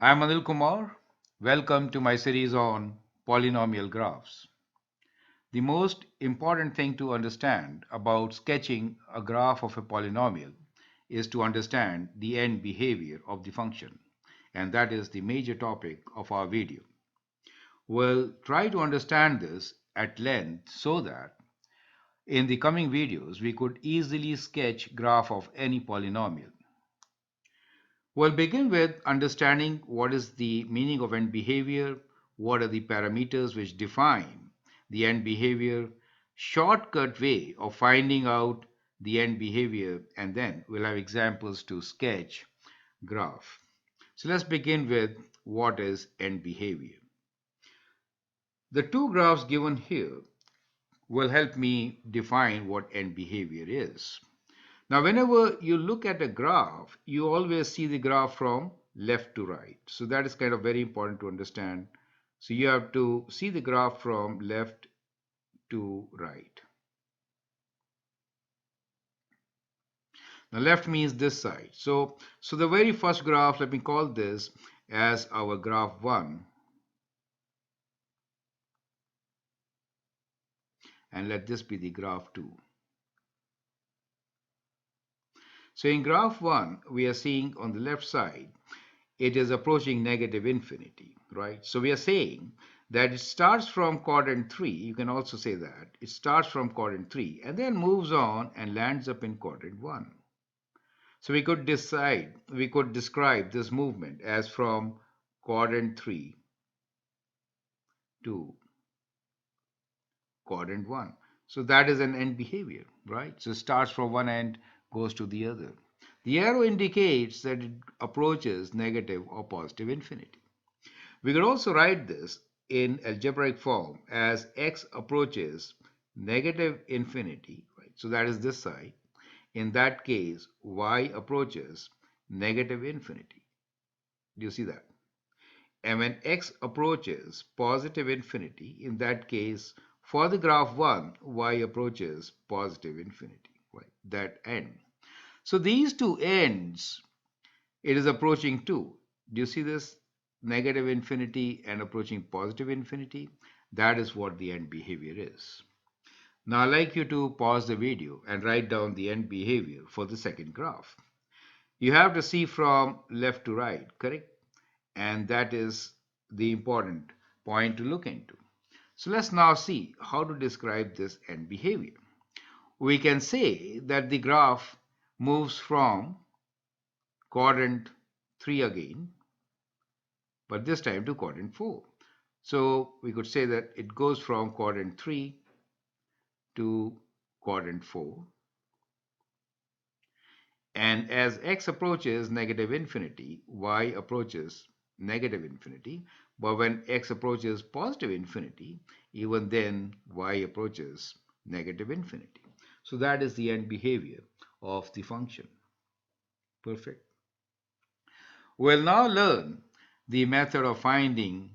I'm Anil Kumar. Welcome to my series on polynomial graphs. The most important thing to understand about sketching a graph of a polynomial is to understand the end behavior of the function, and that is the major topic of our video. We'll try to understand this at length so that in the coming videos we could easily sketch graph of any polynomial. We'll begin with understanding what is the meaning of end behavior, what are the parameters which define the end behavior, shortcut way of finding out the end behavior, and then we'll have examples to sketch graph. So let's begin with what is end behavior. The two graphs given here will help me define what end behavior is. Now, whenever you look at a graph, you always see the graph from left to right. So that is kind of very important to understand. So you have to see the graph from left to right. Now, left means this side. So the very first graph, let me call this as our graph 1. And let this be the graph 2. So in graph 1, we are seeing on the left side, it is approaching negative infinity, right? So we are saying that it starts from quadrant 3. You can also say that. It starts from quadrant 3 and then moves on and lands up in quadrant 1. So we could describe this movement as from quadrant 3 to quadrant 1. So that is an end behavior, right? So it starts from one end, goes to the other. The arrow indicates that it approaches negative or positive infinity. We could also write this in algebraic form as x approaches negative infinity, right? So that is this side. In that case, y approaches negative infinity. Do you see that? And when x approaches positive infinity, in that case, for the graph 1, y approaches positive infinity, right? That end. So these two ends, it is approaching 2. Do you see this? Negative infinity and approaching positive infinity. That is what the end behavior is. Now I'd like you to pause the video and write down the end behavior for the second graph. You have to see from left to right, correct? And that is the important point to look into. So let's now see how to describe this end behavior. We can say that the graph moves from quadrant 3 again, but this time to quadrant 4. So we could say that it goes from quadrant 3 to quadrant 4. And as x approaches negative infinity, y approaches negative infinity. But when x approaches positive infinity, even then y approaches negative infinity. So that is the end behavior of the function. Perfect. We'll now learn the method of finding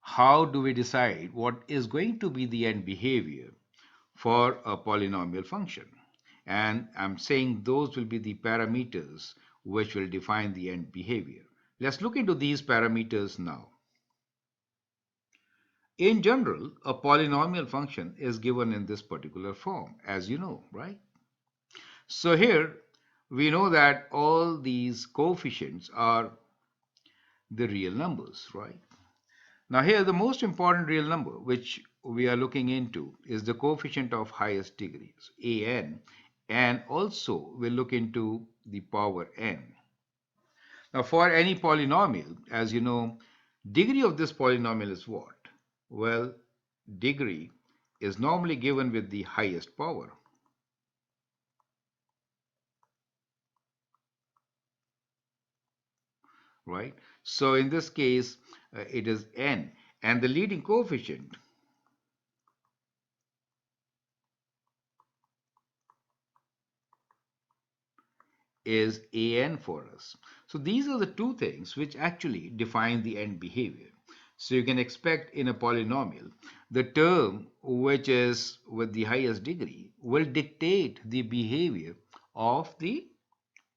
how do we decide what is going to be the end behavior for a polynomial function. And I'm saying those will be the parameters which will define the end behavior. Let's look into these parameters now. In general, a polynomial function is given in this particular form, as you know, right? So here we know that all these coefficients are the real numbers, right? Now here the most important real number which we are looking into is the coefficient of highest degree, so an, and also we'll look into the power n. Now for any polynomial, as you know, degree of this polynomial is what? Well, degree is normally given with the highest power. Right? So in this case, it is n, and the leading coefficient is an for us. So these are the two things which actually define the end behavior. So you can expect in a polynomial, the term which is with the highest degree will dictate the behavior of the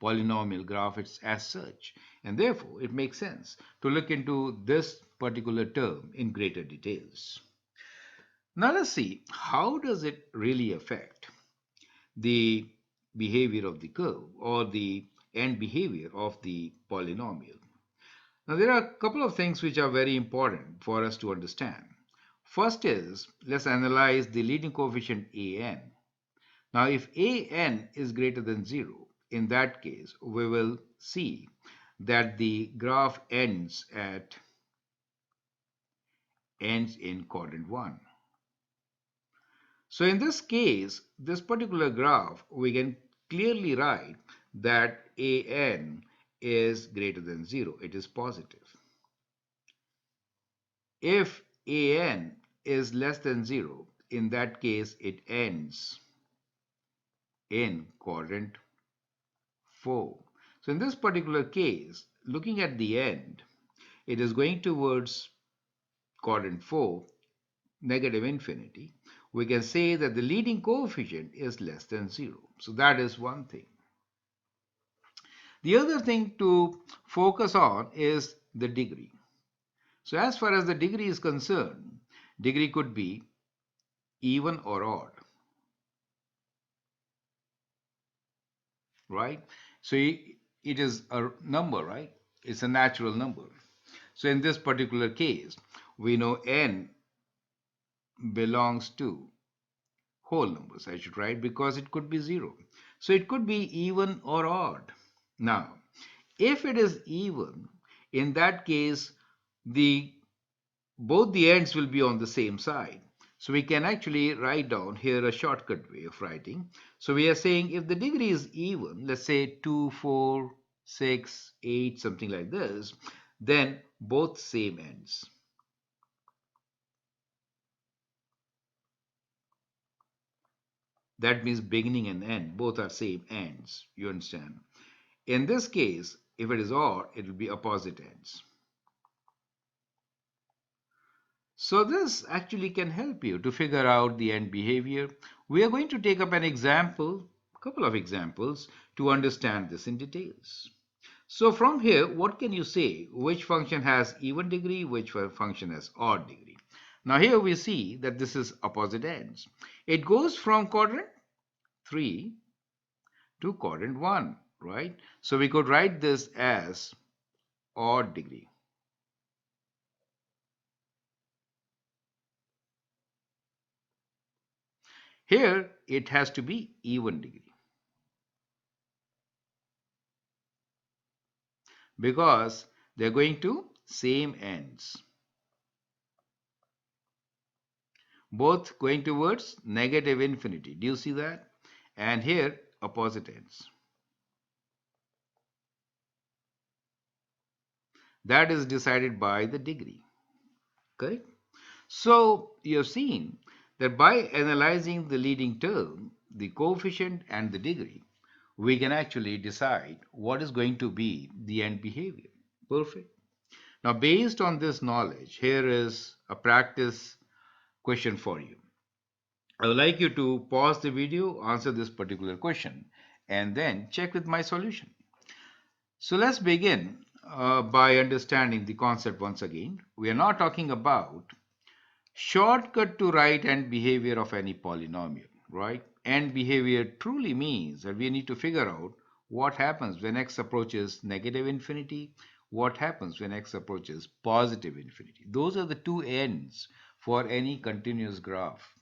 polynomial graph as such. And therefore, it makes sense to look into this particular term in greater details. Now let's see, how does it really affect the behavior of the curve or the end behavior of the polynomial? Now, there are a couple of things which are very important for us to understand. First is, let's analyze the leading coefficient an. Now, if an is greater than 0, in that case, we will see that the graph ends in quadrant 1. So in this case, this particular graph, we can clearly write that an is greater than 0. It is positive. If an is less than 0, in that case, it ends in quadrant 4. So in this particular case, looking at the end, it is going towards quadrant 4, negative infinity. We can say that the leading coefficient is less than 0. So that is one thing. The other thing to focus on is the degree. So as far as the degree is concerned, degree could be even or odd, right? So it is a number, right? It's a natural number. So in this particular case, we know n belongs to whole numbers, I should write, because it could be 0. So it could be even or odd. Now, if it is even, in that case, both the ends will be on the same side. So we can actually write down here a shortcut way of writing. So we are saying if the degree is even, let's say 2, 4, 6, 8, something like this, then both same ends. That means beginning and end, both are same ends, you understand. In this case, if it is odd, it will be opposite ends. So this actually can help you to figure out the end behavior. We are going to take up an example, a couple of examples to understand this in details. So from here, what can you say? Which function has even degree, which function has odd degree? Now here we see that this is opposite ends. It goes from quadrant 3 to quadrant 1, right? So we could write this as odd degree. Here it has to be even degree because they're going to same ends. Both going towards negative infinity. Do you see that? And here opposite ends. That is decided by the degree. Correct? So you have seen that by analyzing the leading term, the coefficient and the degree, we can actually decide what is going to be the end behavior. Perfect. Now, based on this knowledge, here is a practice question for you. I would like you to pause the video, answer this particular question, and then check with my solution. So let's begin by understanding the concept once again. We are now talking about shortcut to write end behavior of any polynomial, right? End behavior truly means that we need to figure out what happens when x approaches negative infinity, what happens when x approaches positive infinity. Those are the two ends for any continuous graph.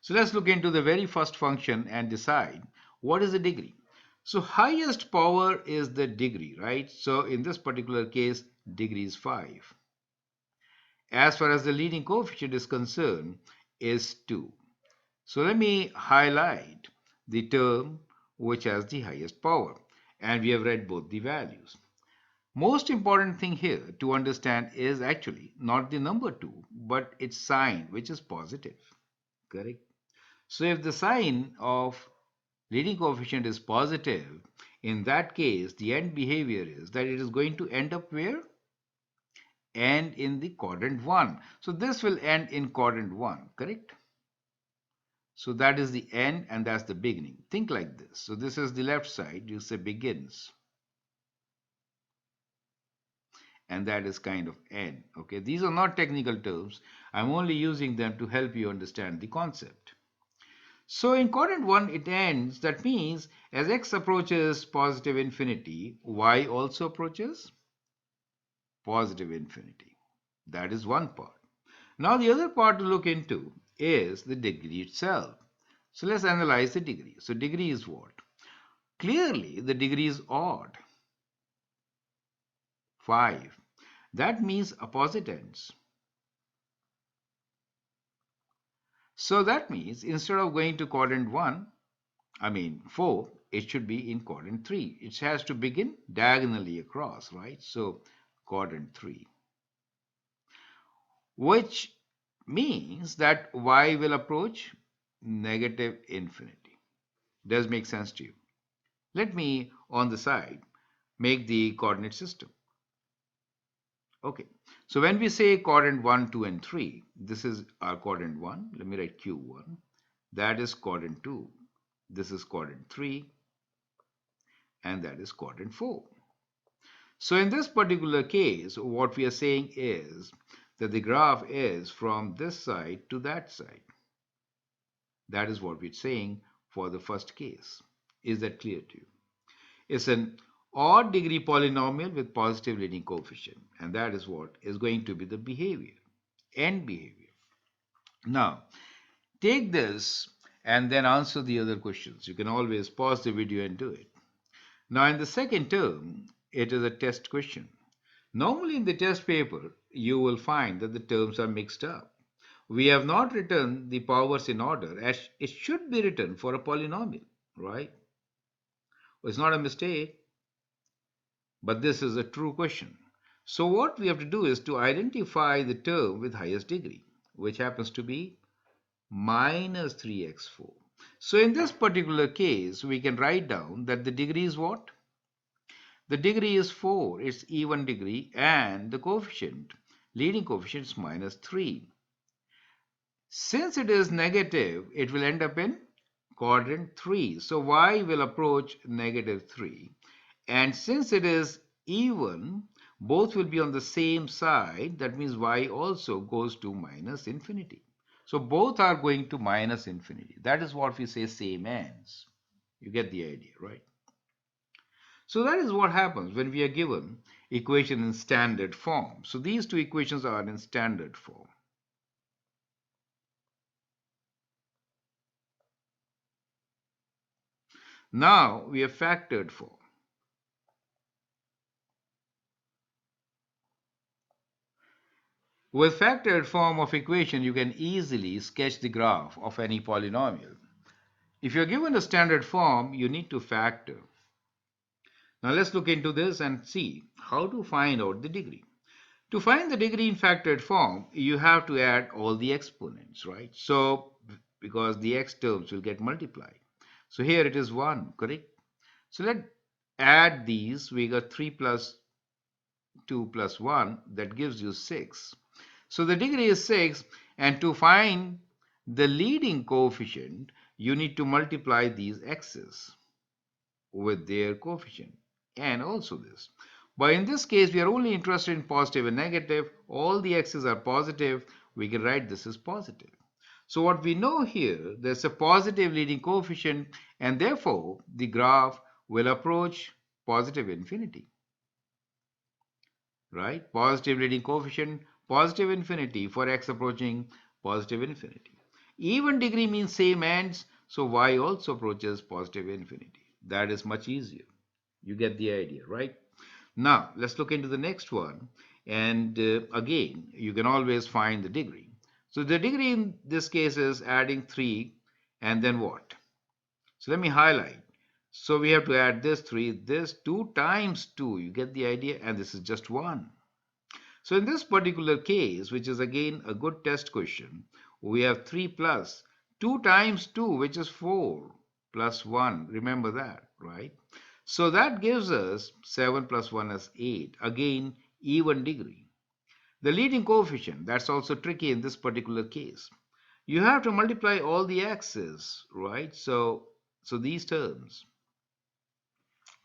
So let's look into the very first function and decide what is the degree. So highest power is the degree, right? So in this particular case, degree is 5. As far as the leading coefficient is concerned, is 2. So let me highlight the term which has the highest power. And we have read both the values. Most important thing here to understand is actually not the number 2, but its sign, which is positive. Correct? So if the sign of leading coefficient is positive, in that case, the end behavior is that it is going to end up where? End in the quadrant 1. So this will end in quadrant 1, correct? So that is the end and that's the beginning. Think like this. So this is the left side, you say begins. And that is kind of end. Okay, these are not technical terms. I'm only using them to help you understand the concept. So in quadrant 1, it ends. That means as x approaches positive infinity, y also approaches positive infinity. That is one part. Now the other part to look into is the degree itself. So let's analyze the degree. So degree is what? Clearly the degree is odd. 5. That means opposite ends. So that means instead of going to quadrant 4, it should be in quadrant 3. It has to begin diagonally across, right? So quadrant 3, which means that y will approach negative infinity. Does make sense to you? Let me, on the side, make the coordinate system. Okay, so when we say quadrant 1, 2, and 3, this is our quadrant 1. Let me write Q1. That is quadrant 2. This is quadrant 3. And that is quadrant 4. So in this particular case, what we are saying is that the graph is from this side to that side. That is what we're saying for the first case. Is that clear to you? It's an odd degree polynomial with positive leading coefficient. And that is what is going to be the behavior, end behavior. Now, take this and then answer the other questions. You can always pause the video and do it. Now, in the second term, it is a test question. Normally in the test paper, you will find that the terms are mixed up. We have not written the powers in order as it should be written for a polynomial, right? It's not a mistake, but this is a true question. So what we have to do is to identify the term with highest degree, which happens to be minus 3x4. So in this particular case, we can write down that the degree is what? The degree is 4, it's even degree, and the coefficient, leading coefficient is minus 3. Since it is negative, it will end up in quadrant 3. So y will approach negative 3. And since it is even, both will be on the same side. That means y also goes to minus infinity. So both are going to minus infinity. That is what we say same ends. You get the idea, right? So that is what happens when we are given equation in standard form. So these two equations are in standard form. Now we have factored form. With factored form of equation, you can easily sketch the graph of any polynomial. If you're given a standard form, you need to factor. Now let's look into this and see how to find out the degree. To find the degree in factored form, you have to add all the exponents, right? So, because the x terms will get multiplied. So here it is 1, correct? So let's add these. We got 3 plus 2 plus 1. That gives you 6. So the degree is 6. And to find the leading coefficient, you need to multiply these x's with their coefficient and also this. But in this case, we are only interested in positive and negative. All the x's are positive. We can write this as positive. So what we know here, there's a positive leading coefficient, and therefore the graph will approach positive infinity. Right? Positive leading coefficient, positive infinity for x approaching positive infinity. Even degree means same ends, so y also approaches positive infinity. That is much easier. You get the idea, right? Now, let's look into the next one. And again, you can always find the degree. So the degree in this case is adding 3 and then what? So let me highlight. So we have to add this 3, this 2 times 2. You get the idea? And this is just 1. So in this particular case, which is again a good test question, we have 3 plus 2 times 2, which is 4, plus 1. Remember that, right? So that gives us 7 plus 1 is 8. Again, even degree. The leading coefficient, that's also tricky in this particular case. You have to multiply all the x's, right? So these terms.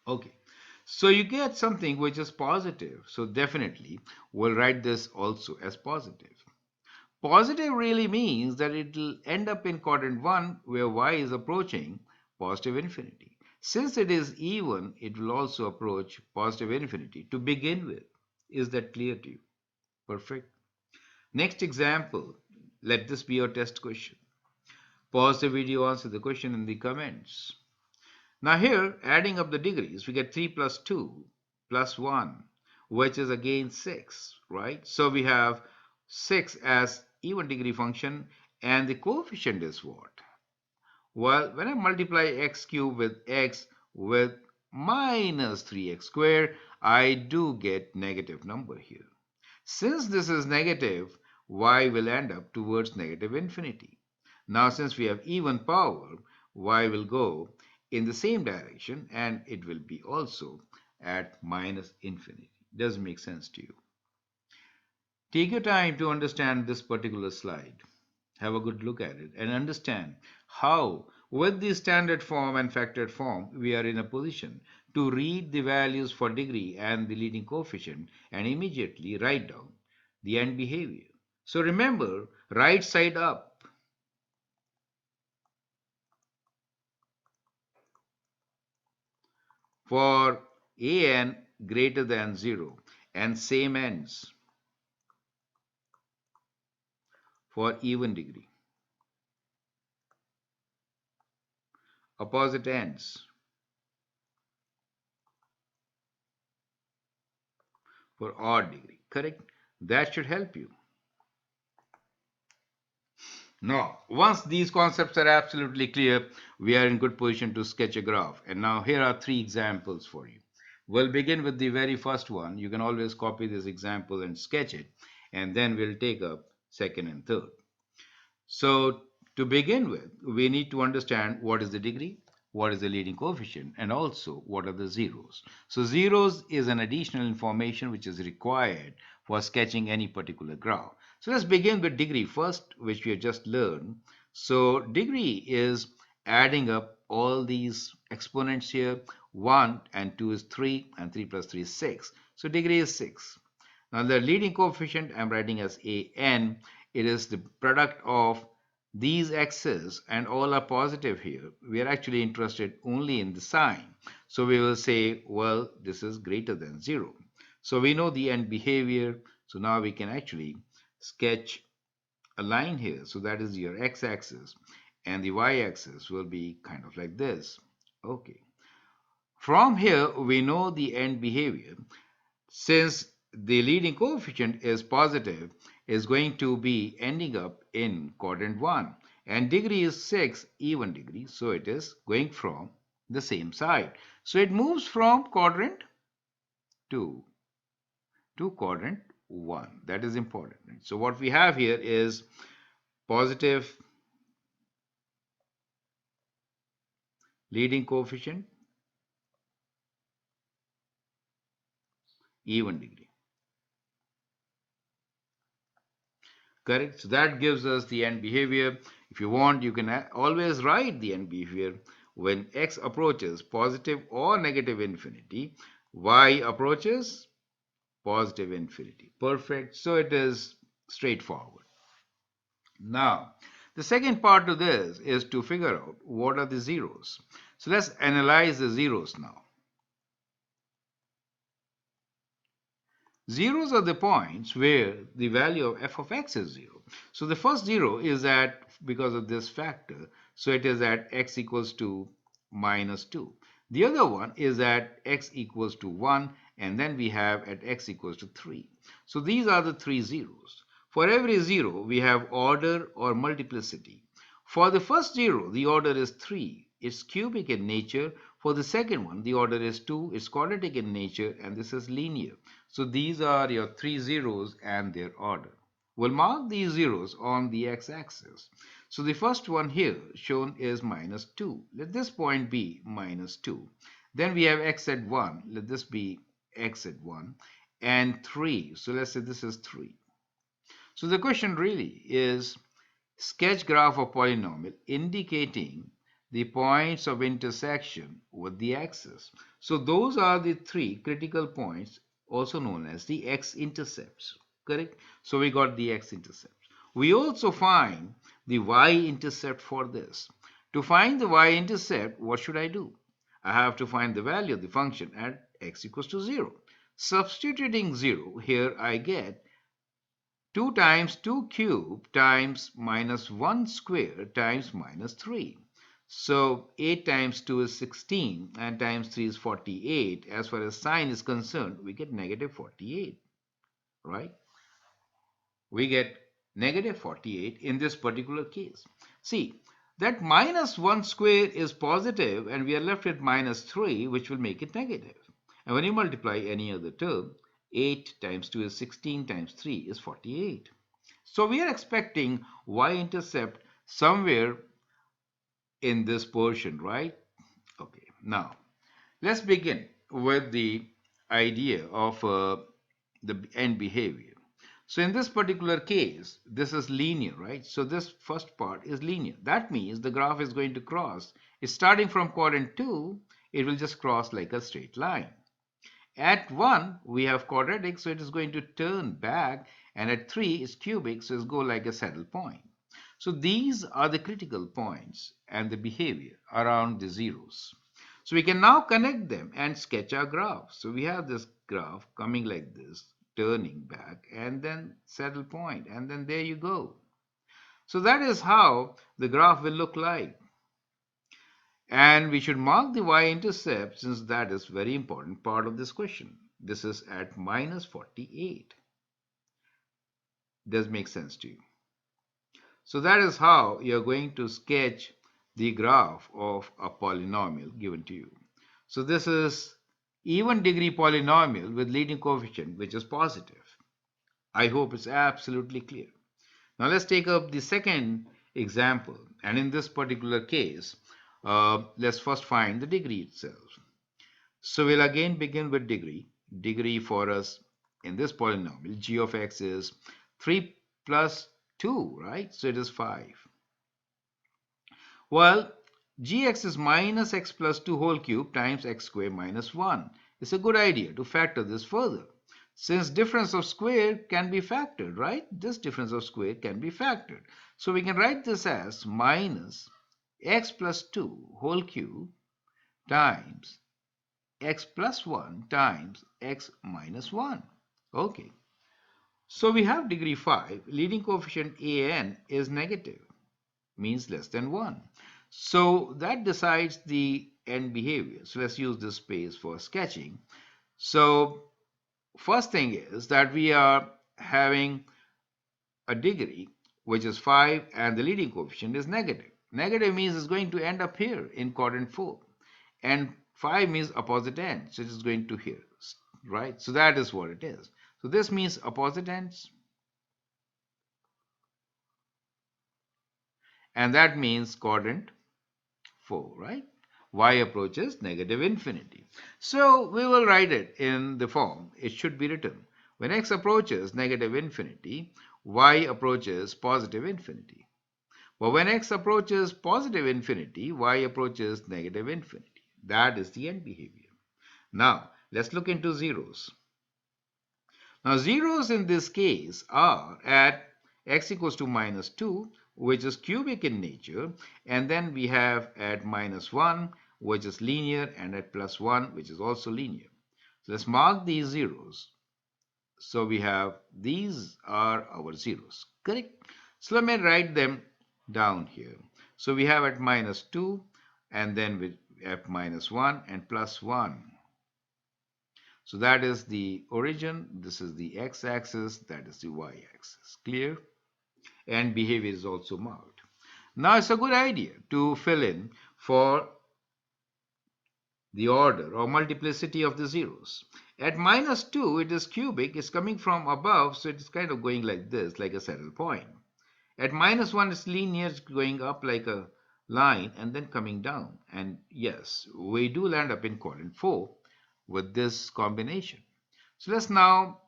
Okay. So you get something which is positive. So definitely we'll write this also as positive. Positive really means that it will end up in quadrant 1 where y is approaching positive infinity. Since it is even, it will also approach positive infinity to begin with. Is that clear to you? Perfect. Next example. Let this be your test question. Pause the video, answer the question in the comments. Now here, adding up the degrees, we get 3 plus 2 plus 1, which is again 6, right? So we have 6 as even degree function, and the coefficient is what? Well, when I multiply x cubed with x with minus 3x squared, I do get negative number here. Since this is negative, y will end up towards negative infinity. Now, since we have even power, y will go in the same direction and it will be also at minus infinity. Does it make sense to you? Take your time to understand this particular slide. Have a good look at it and understand how, with the standard form and factored form, we are in a position to read the values for degree and the leading coefficient and immediately write down the end behavior. So remember, right side up. For an greater than 0 and same ends for even degree. Opposite ends for odd degree. Correct? That should help you. Now, once these concepts are absolutely clear, we are in good position to sketch a graph. And now here are three examples for you. We'll begin with the very first one. You can always copy this example and sketch it, and then we'll take up second and third. So to begin with, we need to understand what is the degree, what is the leading coefficient, and also what are the zeros. So zeros is an additional information which is required for sketching any particular graph. So let's begin with degree first, which we have just learned. So degree is adding up all these exponents here. 1 and 2 is 3, and 3 plus 3 is 6. So degree is 6. Now the leading coefficient I'm writing as an. It is the product of these x's, and all are positive here. We are actually interested only in the sign. So we will say, well, this is greater than 0. So we know the end behavior. So now we can actually sketch a line here. So that is your x-axis, and the y-axis will be kind of like this. Okay. From here, we know the end behavior. Since the leading coefficient is positive, is going to be ending up in quadrant 1. And degree is 6, even degree, so it is going from the same side. So it moves from quadrant 2 to quadrant 1. That is important. So what we have here is positive leading coefficient, even degree. Correct? So that gives us the end behavior. If you want, you can always write the end behavior when x approaches positive or negative infinity, y approaches positive infinity. Perfect. So it is straightforward. Now, the second part to this is to figure out what are the zeros. So let's analyze the zeros now. Zeros are the points where the value of f of x is 0. So the first 0 is at, because of this factor, so it is at x equals to minus 2. The other one is at x equals to 1, and then we have at x equals to 3. So these are the three zeros. For every 0, we have order or multiplicity. For the first 0, the order is 3. It's cubic in nature. For the second one, the order is 2. It's quadratic in nature, and this is linear. So these are your three zeros and their order. We'll mark these zeros on the x-axis. So the first one here shown is minus 2. Let this point be minus 2. Then we have x at 1. Let this be x at 1. And 3. So let's say this is 3. So the question really is, sketch graph of polynomial indicating the points of intersection with the axis. So those are the three critical points, also known as the x-intercepts. Correct? So we got the x-intercepts. We also find the y-intercept for this. To find the y-intercept, what should I do? I have to find the value of the function at x equals to 0. Substituting 0, here I get 2 times 2 cubed times minus 1 square times minus 3. So 8 times 2 is 16 and times 3 is 48. As far as sign is concerned, we get negative 48, right? We get negative 48 in this particular case. See, that minus 1 square is positive and we are left with minus 3, which will make it negative. And when you multiply any other term, 8 times 2 is 16 times 3 is 48. So we are expecting y-intercept somewhere in this portion, right? Okay, now let's begin with the idea of the end behavior. So in this particular case, this is linear, right? So this first part is linear. That means the graph is going to cross. It's starting from quadrant 2, it will just cross like a straight line. At 1, we have quadratic, so it is going to turn back, and at 3 is cubic, so it's go like a saddle point. So these are the critical points and the behavior around the zeros. So we can now connect them and sketch our graph. So we have this graph coming like this, turning back, and then saddle point, and then there you go. So that is how the graph will look like. And we should mark the y-intercept since that is very important part of this question. This is at minus 48. Does make sense to you? So that is how you're going to sketch the graph of a polynomial given to you. So this is even degree polynomial with leading coefficient which is positive. I hope it's absolutely clear. Now let's take up the second example, and in this particular case, let's first find the degree itself. So we'll again begin with degree. Degree for us in this polynomial, g of x is 3 plus 2, right? So it is 5. Well, gx is minus x plus 2 whole cube times x square minus 1. It's a good idea to factor this further. Since difference of square can be factored, right? This difference of square can be factored. So we can write this as minus x plus 2 whole cube times x plus 1 times x minus 1. Okay. So we have degree 5. Leading coefficient an is negative, means less than 1. So that decides the end behavior. So let's use this space for sketching. So first thing is that we are having a degree which is 5 and the leading coefficient is negative. Negative means it's going to end up here in quadrant 4. And 5 means opposite end, so it is going to here, right? So that is what it is. So this means opposite ends. And that means quadrant 4, right? Y approaches negative infinity. So we will write it in the form. It should be written. When x approaches negative infinity, y approaches positive infinity. But when x approaches positive infinity, y approaches negative infinity. That is the end behavior. Now, let's look into zeros. Now, zeros in this case are at x equals to minus 2, which is cubic in nature, and then we have at minus 1, which is linear, and at plus 1, which is also linear. So let's mark these zeros. So we have these are our zeros, correct? So let me write them down here. So we have at minus 2, and then we have minus 1 and plus 1. So that is the origin, this is the x-axis, that is the y-axis. Clear? And behavior is also marked. Now it's a good idea to fill in for the order or multiplicity of the zeros. At minus 2, it is cubic, it's coming from above, so it's kind of going like this, like a saddle point. At minus 1, it's linear, it's going up like a line and then coming down. And yes, we do land up in quadrant 4 with this combination. So let's now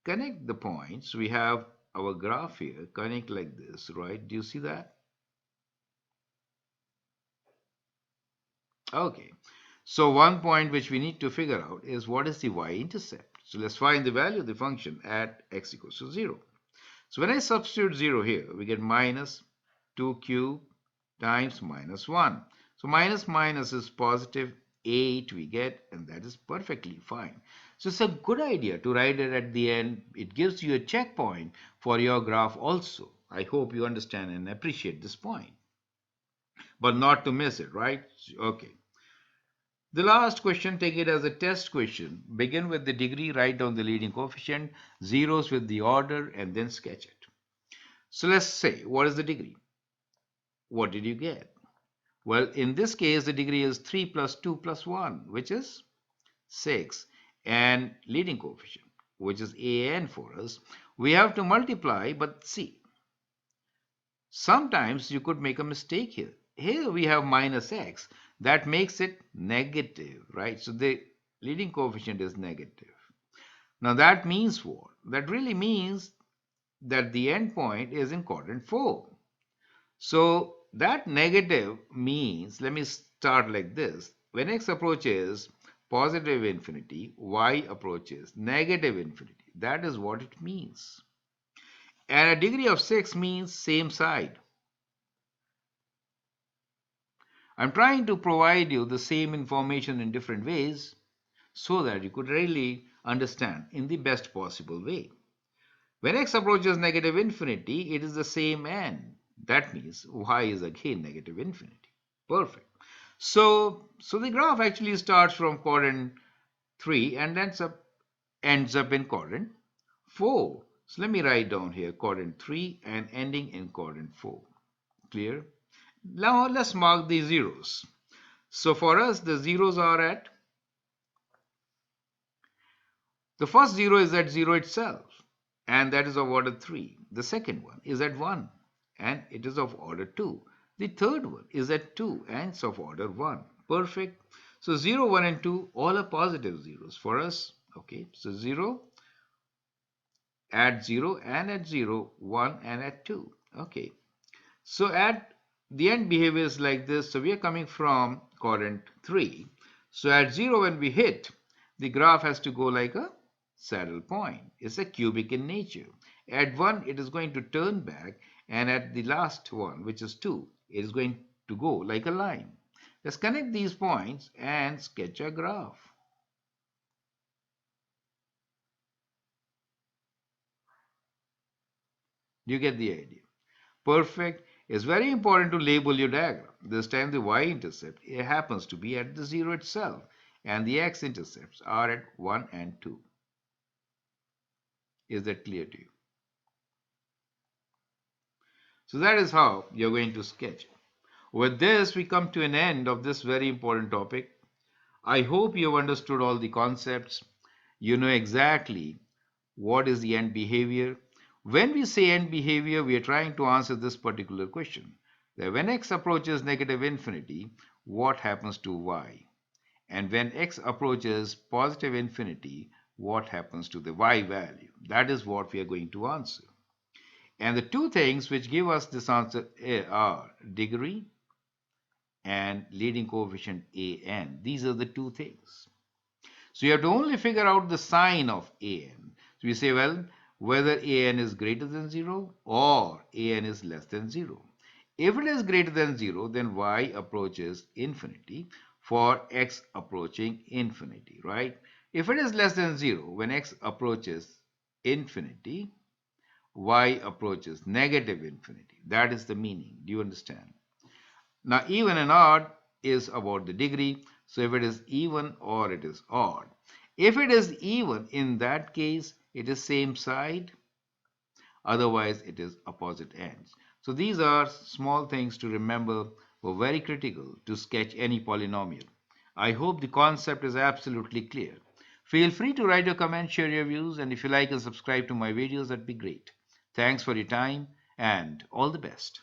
connect the points. We have our graph here connect like this, right? Do you see that? Okay. So one point which we need to figure out is what is the y-intercept. So let's find the value of the function at x equals to 0. So when I substitute 0 here, we get minus 2 cubed times minus 1. So minus minus is positive 8 we get, and that is perfectly fine. So it's a good idea to write it at the end. It gives you a checkpoint for your graph also. I hope you understand and appreciate this point, but not to miss it, right? Okay. The last question, take it as a test question. Begin with the degree, write down the leading coefficient, zeros with the order, and then sketch it. So let's say, what is the degree? What did you get? Well, in this case, the degree is 3 plus 2 plus 1, which is 6. And leading coefficient, which is an for us, we have to multiply, but see, sometimes you could make a mistake here. Here we have minus x. That makes it negative, right? So the leading coefficient is negative. Now that means what? That really means that the endpoint is in quadrant 4. So that negative means, let me start like this. When x approaches positive infinity, y approaches negative infinity. That is what it means. And a degree of 6 means same side. I'm trying to provide you the same information in different ways so that you could really understand in the best possible way. When x approaches negative infinity, it is the same end. That means y is again negative infinity. Perfect. So the graph actually starts from quadrant 3 and ends up in quadrant 4. So let me write down here quadrant 3 and ending in quadrant 4. Clear? Now let's mark the zeros. So for us, the zeros are at, the first zero is at 0 itself, and that is of order 3. The second one is at 1, and it is of order 2. The third one is at 2, and it's of order 1. Perfect. So 0, 1, and 2 all are positive zeros for us. Okay, so 0, at 0, and at 0, 1, and at 2. Okay, so at the end behavior is like this. So we are coming from quadrant 3. So at 0, when we hit, the graph has to go like a saddle point. It's a cubic in nature. At 1, it is going to turn back, and at the last one, which is 2, it is going to go like a line. Let's connect these points and sketch a graph. Do you get the idea? Perfect. It's very important to label your diagram. This time the y-intercept happens to be at the 0 itself, and the x-intercepts are at 1 and 2. Is that clear to you? So that is how you're going to sketch it. With this, we come to an end of this very important topic. I hope you have understood all the concepts. You know exactly what is the end behavior. When we say end behavior, we are trying to answer this particular question. That when x approaches negative infinity, what happens to y? And when x approaches positive infinity, what happens to the y value? That is what we are going to answer. And the two things which give us this answer are degree and leading coefficient an. These are the two things. So you have to only figure out the sign of an. So we say, well, whether an is greater than 0 or an is less than 0. If it is greater than 0, then y approaches infinity for x approaching infinity, right? If it is less than 0, when x approaches infinity, y approaches negative infinity. That is the meaning. Do you understand? Now, even and odd is about the degree. So if it is even or it is odd. If it is even, in that case, it is same side. Otherwise, it is opposite ends. So these are small things to remember, were very critical to sketch any polynomial. I hope the concept is absolutely clear. Feel free to write your comments, share your views, and if you like and subscribe to my videos, that'd be great. Thanks for your time and all the best.